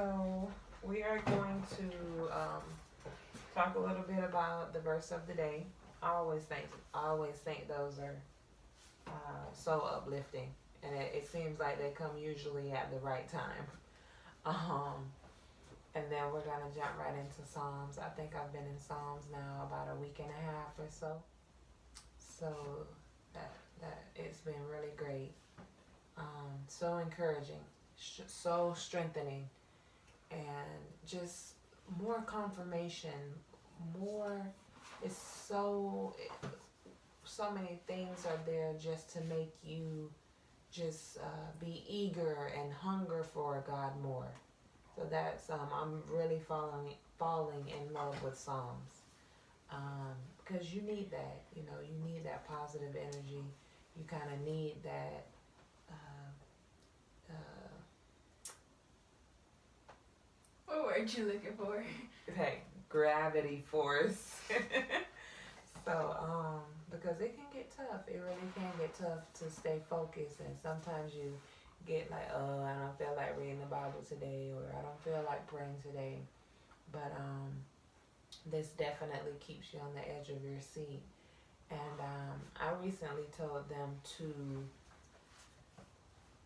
So we are going to talk a little bit about the verse of the day. I always think those are so uplifting, and it seems like they come usually at the right time. Um, and then we're gonna jump right into Psalms. I think I've been in Psalms now about a week and a half or so. So that it's been really great. So encouraging, so strengthening, and just more confirmation. More, it's so many things are there just to make you just be eager and hunger for God more. So that's I'm really falling in love with Psalms, because you need that. You need that positive energy. You kind of need that. Uh, What word you looking for? that gravity force. So, because it can get tough. It really can get tough to stay focused, and sometimes you get like, oh, I don't feel like reading the Bible today, or I don't feel like praying today. But this definitely keeps you on the edge of your seat. And I recently told them to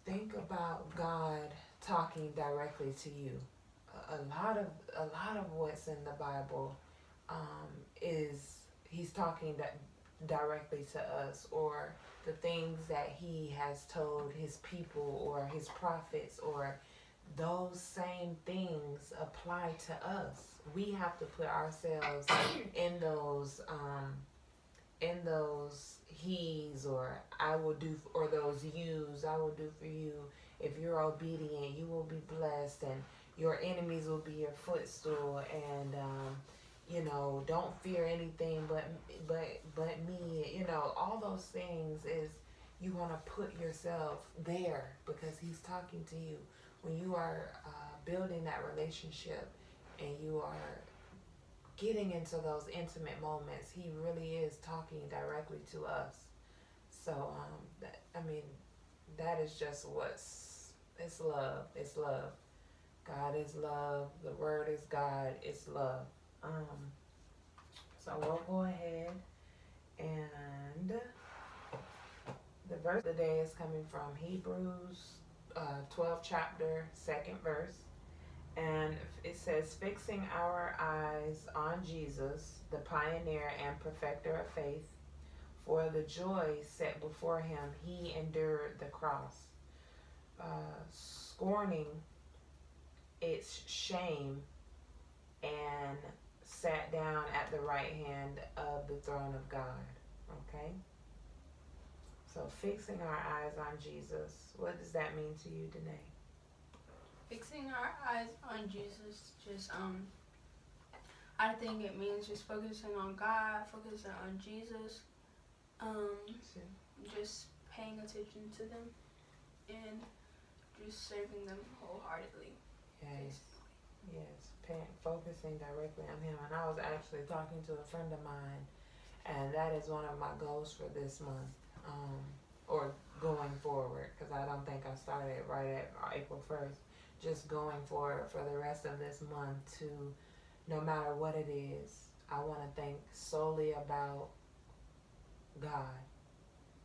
think about God talking directly to you. A lot of what's in the Bible is He's talking directly to us, or the things that He has told His people or His prophets, or those same things apply to us. We have to put ourselves in those he's, or I will do, or those yous, I will do for you. If you're obedient, you will be blessed, and your enemies will be your footstool. And don't fear anything but me. All those things is, you want to put yourself there because He's talking to you. When you are building that relationship and you are getting into those intimate moments, He really is talking directly to us. So that is just it's love. It's love. God is love. The Word is God. It's love. So we'll go ahead, and the verse of the day is coming from Hebrews 12th chapter, 2nd verse. And it says, fixing our eyes on Jesus, the pioneer and perfecter of faith, for the joy set before Him, He endured the cross, scorning its shame, and sat down at the right hand of the throne of God. Okay? So fixing our eyes on Jesus, what does that mean to you, Danae? Fixing our eyes on Jesus, I think it means just focusing on God, focusing on Jesus, just paying attention to them, and just serving them wholeheartedly. Yes, focusing directly on Him. And I was actually talking to a friend of mine, and that is one of my goals for this month, or going forward, because I don't think I started right at April 1st. Just going forward for the rest of this month, to, no matter what it is, I want to think solely about God.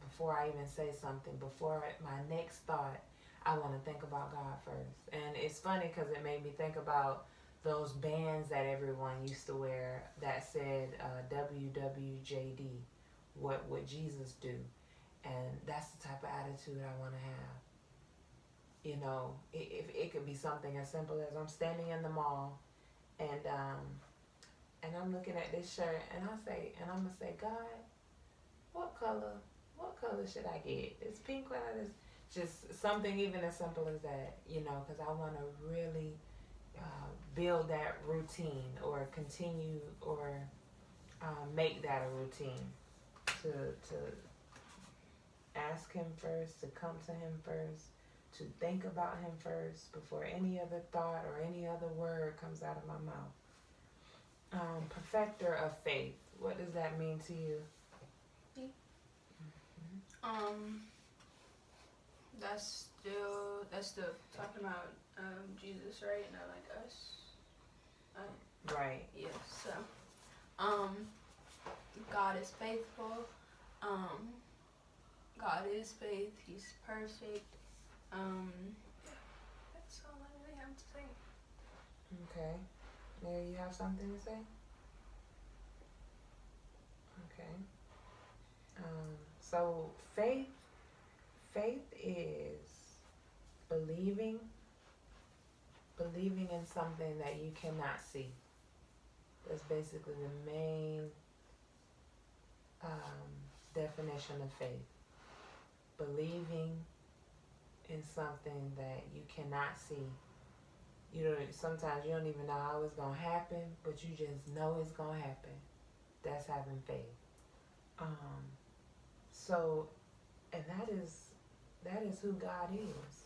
Before I even say something, before my next thought, I want to think about God first. And it's funny because it made me think about those bands that everyone used to wear that said WWJD, what would Jesus do? And that's the type of attitude I want to have. It could be something as simple as, I'm standing in the mall, and I'm looking at this shirt, and I'm gonna say, God, what color should I get? Is pink one of this? Just something even as simple as that, because I want to really build that routine, or continue, or make that a routine, to ask Him first, to come to Him first, to think about Him first before any other thought or any other word comes out of my mouth. Perfecter of faith. What does that mean to you? That's still talking about Jesus Jesus, right? Not like us. Right. Yeah. So, God is faithful. God is faith. He's perfect. That's all I really have to say. Okay. Mary, you have something to say? Okay. So faith is believing in something that you cannot see. That's basically the main definition of faith. Believing in something that you cannot see. You know, sometimes you don't even know how it's gonna happen, but you just know it's gonna happen. That's having faith. So, and that is who God is.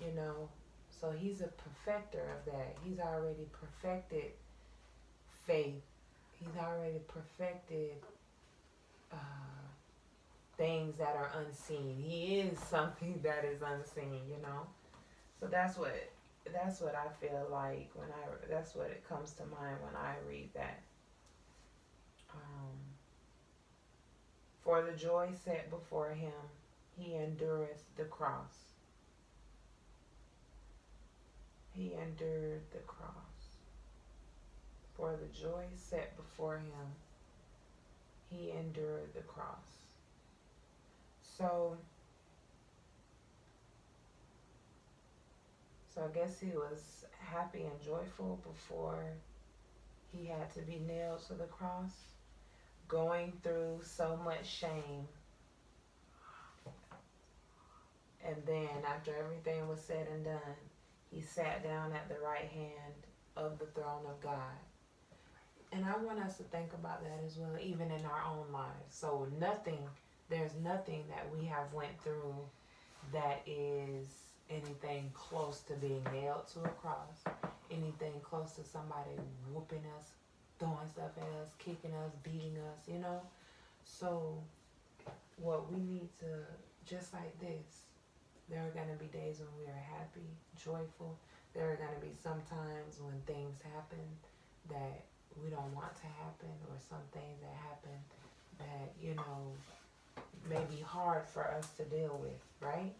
You know, so He's a perfecter of that. He's already perfected faith. He's already perfected things that are unseen. He is something that is unseen. You know, so that's what I feel like that's what it comes to mind when I read that. For the joy set before him, he endureth the cross. He endured the cross. For the joy set before him, he endured the cross. So I guess he was happy and joyful before he had to be nailed to the cross, going through so much shame. And then after everything was said and done, he sat down at the right hand of the throne of God. And I want us to think about that as well, even in our own lives. So there's nothing that we have went through that is anything close to being nailed to a cross, anything close to somebody whooping us, throwing stuff at us, kicking us, beating us, you know. So what we need to, just like this, there are going to be days when we are happy, joyful. There are going to be some times when things happen that we don't want to happen, or some things that happen that, you know, may be hard for us to deal with, right?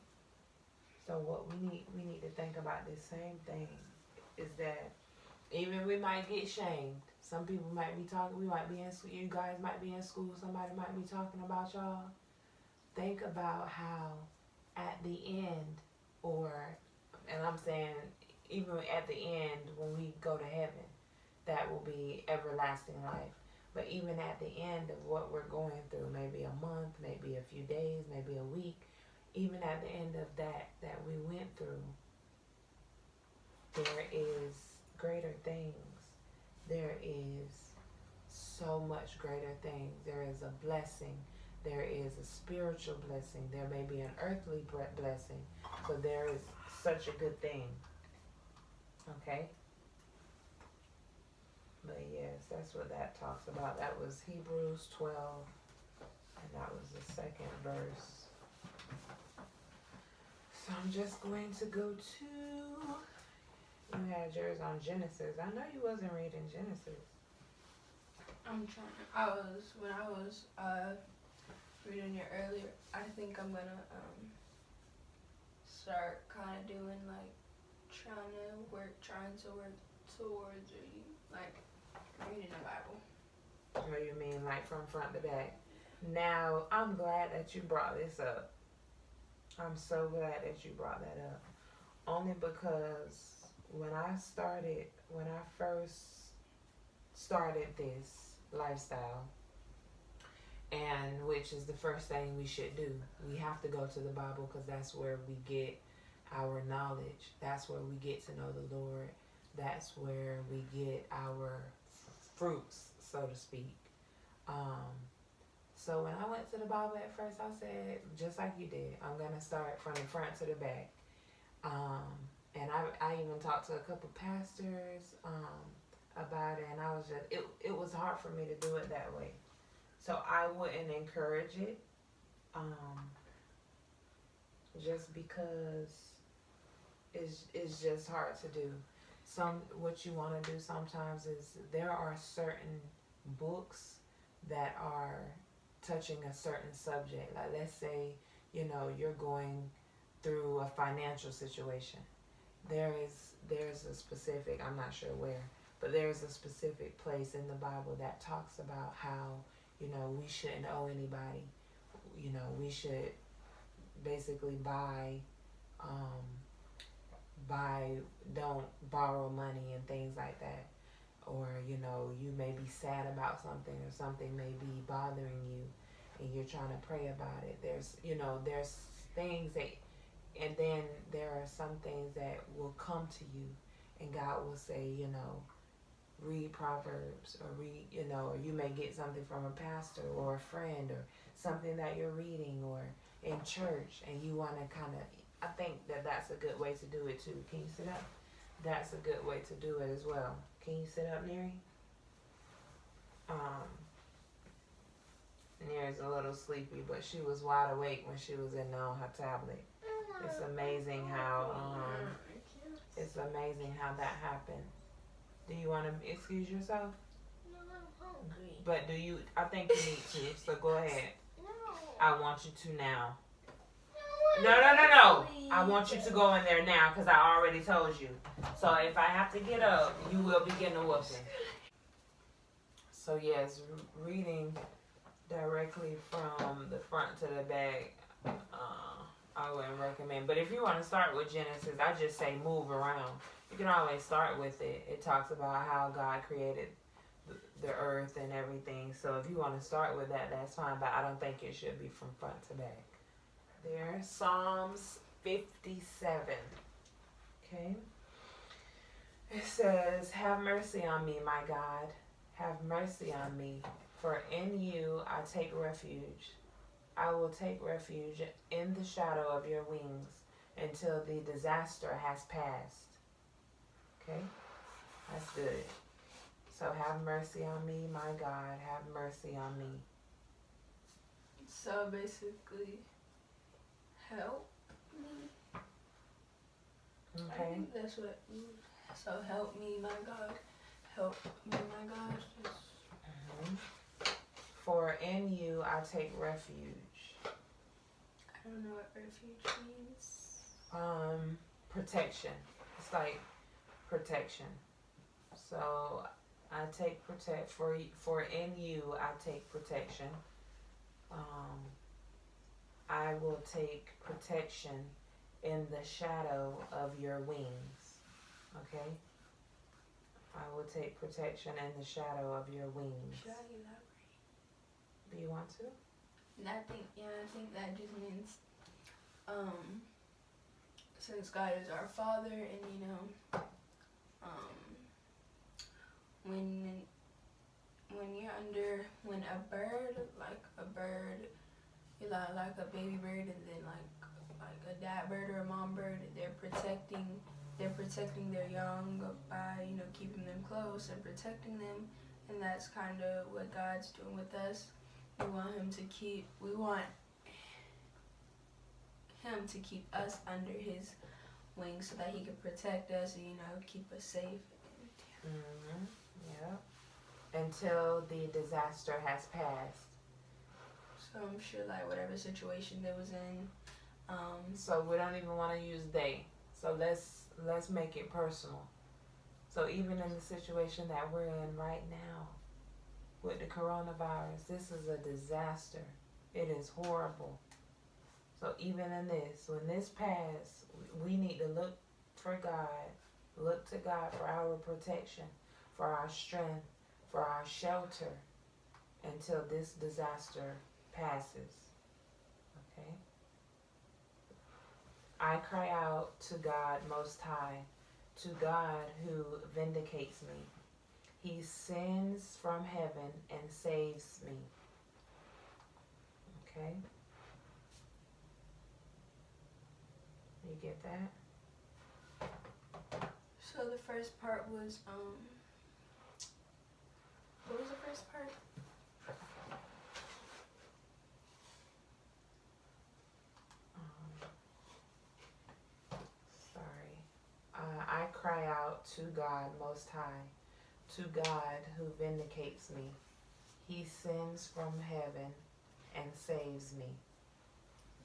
So what we need to think about this same thing is that even we might get shamed. Some people might be talking, we might be in school, you guys might be in school, somebody might be talking about y'all. Think about how at the end, and I'm saying even at the end when we go to heaven, that will be everlasting life. But even at the end of what we're going through, maybe a month, maybe a few days, maybe a week, even at the end of that we went through, there is greater things. There is so much greater things. There is a blessing. There is a spiritual blessing. There may be an earthly blessing. So there is such a good thing. Okay? But yes, that's what that talks about. That was Hebrews 12, and that was the second verse. So I'm just going to go to, you had yours on Genesis. I know you wasn't reading Genesis. When I was reading it earlier, I think I'm gonna start kind of doing like trying to work towards reading the Bible. What do you mean, like from front to back? Now, I'm glad that you brought this up. I'm so glad that you brought that up. Only because when I first started this lifestyle, and which is the first thing we should do, we have to go to the Bible because that's where we get our knowledge. That's where we get to know the Lord. That's where we get our fruits, so to speak. So when I went to the Bible at first, I said, just like you did, I'm going to start from the front to the back. And I even talked to a couple pastors about it, and I was just, it was hard for me to do it that way. So I wouldn't encourage it, just because is just hard to do. What you want to do sometimes is there are certain books that are touching a certain subject. Like let's say, you're going through a financial situation. There's a specific, I'm not sure where, but there's a specific place in the Bible that talks about how, we shouldn't owe anybody. We should basically don't borrow money and things like that. Or, you may be sad about something, or something may be bothering you and you're trying to pray about it. There's things that, and then there are some things that will come to you and God will say, read Proverbs, or or you may get something from a pastor or a friend, or something that you're reading or in church, and you want to kind of, I think that's a good way to do it too. Can you sit up? That's a good way to do it as well. Can you sit up, Neri? Neri's a little sleepy, but she was wide awake when she was on her tablet. It's amazing how that happened. Do you want to excuse yourself? No, I'm hungry. But I think you need to, so go ahead. No. I want you to now. No. I want you to go in there now because I already told you. So if I have to get up, you will be getting a whooping. So yes, reading directly from the front to the back, I wouldn't recommend. But if you want to start with Genesis, I just say move around. You can always start with it. It talks about how God created the earth and everything. So if you want to start with that, that's fine. But I don't think it should be from front to back. There, Psalms 57. Okay. It says, "Have mercy on me, my God. Have mercy on me, for in you I take refuge. I will take refuge in the shadow of your wings until the disaster has passed." Okay? That's good. So have mercy on me, my God. Have mercy on me. So basically, help me. Okay. I think that's what. So help me, my God. Help me, my God. For in you I take refuge. I don't know what refuge means. Protection. It's like protection. So I take for in you I take protection. I will take protection in the shadow of your wings. Okay? I will take protection in the shadow of your wings. Should I elaborate? Do you want to? I think that just means, since God is our Father, and when a bird, like a baby bird, and then like a dad bird or a mom bird, they're protecting their young by keeping them close and protecting them, and that's kind of what God's doing with us. We want him to keep us under his wings so that he can protect us and keep us safe. Yeah. Until the disaster has passed. So I'm sure whatever situation they was in. So we don't even want to use they. So let's make it personal. So even in the situation that we're in right now with the coronavirus, this is a disaster. It is horrible. So even in this, when this passes, we need to look for God, look to God for our protection, for our strength, for our shelter until this disaster passes. Okay? I cry out to God Most High, to God who vindicates me. He sends from heaven and saves me. Okay? You get that? So the first part was, what was the first part? Sorry. cry out to God Most High, to God who vindicates me. He sends from heaven and saves me.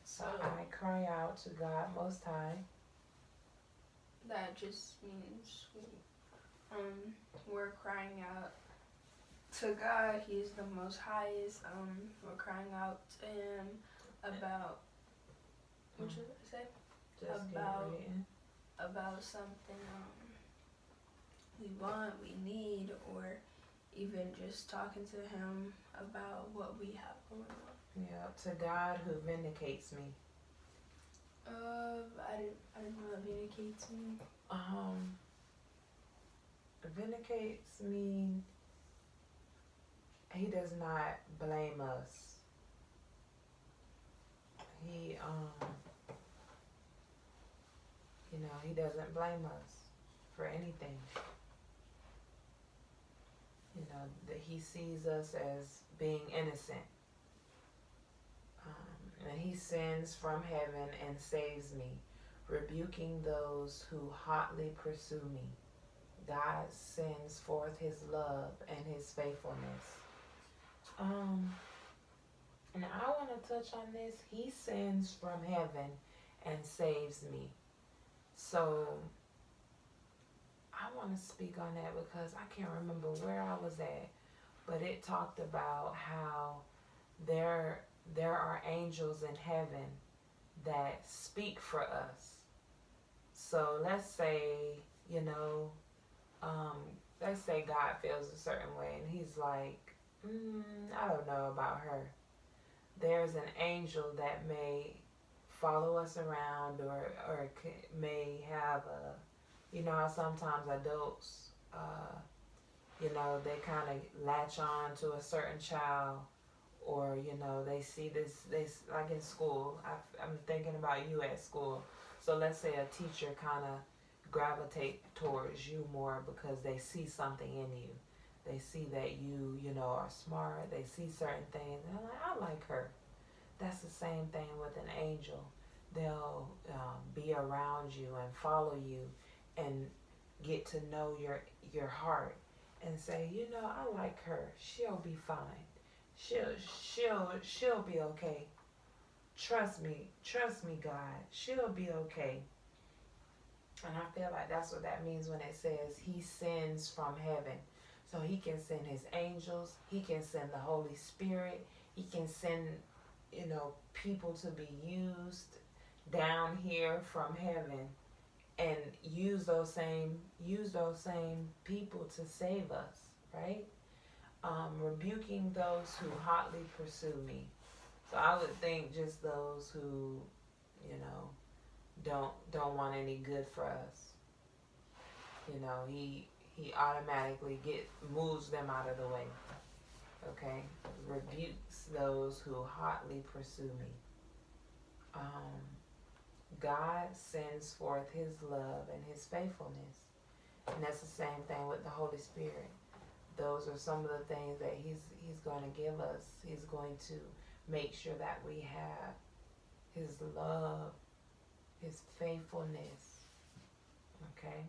So I cry out to God Most High. that just means we're crying out to God. He's the Most Highest. We're crying out to Him about what you say Just About- keep reading. about something we want, we need, or even just talking to Him about what we have going on. Yeah, to God who vindicates me. I didn't know what vindicates me. Vindicates me. He does not blame us. He he doesn't blame us for anything. That he sees us as being innocent. And he sends from heaven and saves me, rebuking those who hotly pursue me. God sends forth his love and his faithfulness. And I want to touch on this. He sends from heaven and saves me. So I want to speak on that because I can't remember where I was at, but it talked about how there are angels in heaven that speak for us. So let's say, let's say God feels a certain way and he's like, I don't know about her. There's an angel that may follow us around or may have how sometimes adults, they kind of latch on to a certain child, or, they see this like in school. I'm thinking about you at school. So let's say a teacher kind of gravitate towards you more because they see something in you. They see that you are smart. They see certain things. And they're like, I like her. That's the same thing with an angel. They'll be around you and follow you and get to know your heart and say, I like her. She'll be fine. She'll be okay. Trust me, God. She'll be okay. And I feel like that's what that means when it says he sends from heaven. So he can send his angels. He can send the Holy Spirit. He can send, people to be used down here from heaven and use those same people to save us, right? Rebuking those who hotly pursue me. So I would think just those who, don't want any good for us. He automatically moves them out of the way. Okay? Rebukes those who hotly pursue me. God sends forth his love and his faithfulness. And that's the same thing with the Holy Spirit. Those are some of the things that he's going to give us. He's going to make sure that we have his love, his faithfulness. Okay?